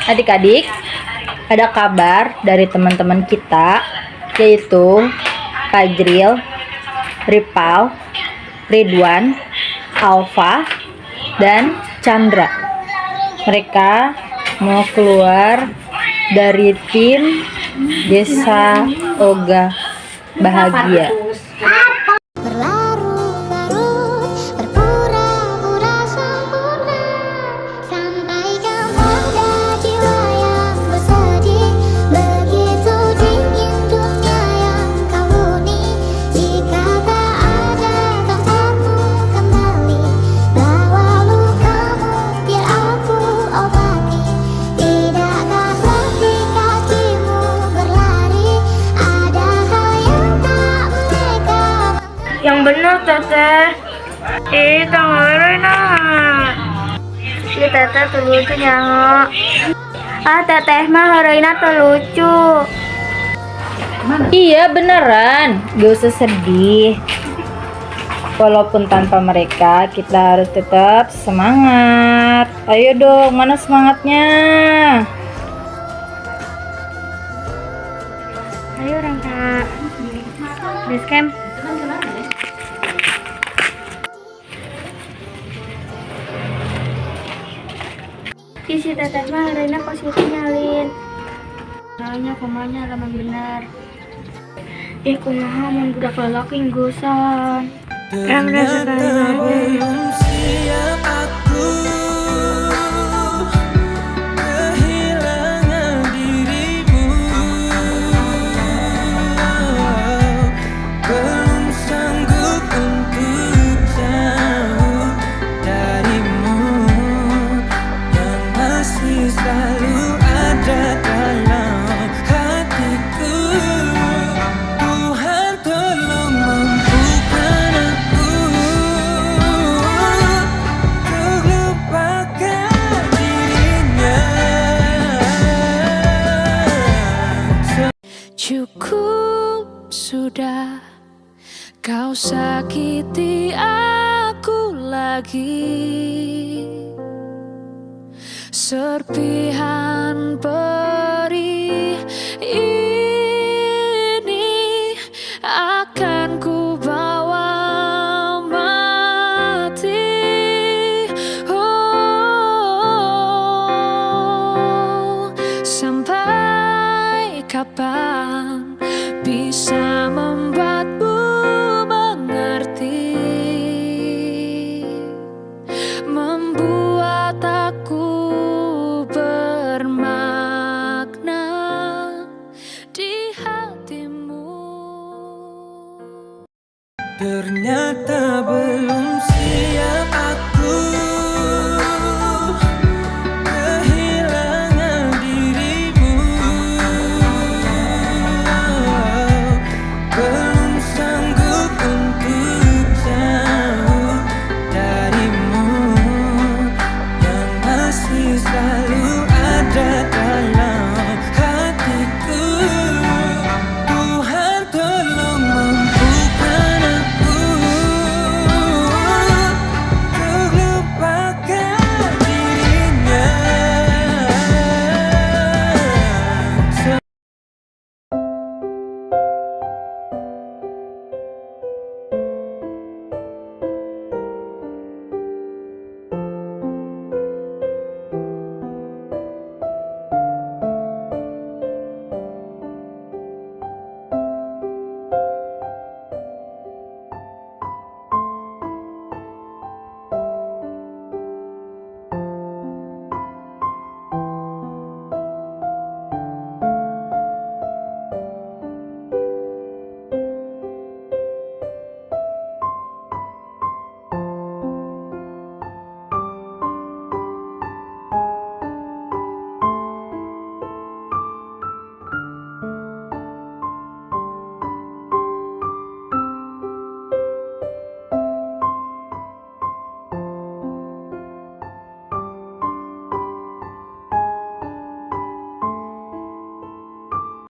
Adik-adik, ada kabar dari teman-teman kita, yaitu Fajril, Ripal, Ridwan, Alfa, dan Chandra. Mereka mau keluar dari tim Desa Oga Bahagia. Yang benar teteh. Tangan si teteh tuh lucu nyango. Teteh mah Reina tuh lucu. Iya beneran, gak usah sedih. Walaupun tanpa mereka, kita harus tetap semangat. Ayo dong, mana semangatnya? Ayo Rangka. Basecamp. Si teteh mah Reina positif nyalin. Soalnya kumanya lama benar. Kumaha mun budak lalaki nggosan. Rangga sekali lagi. Cukup sudah kau sakiti aku lagi. Serpihan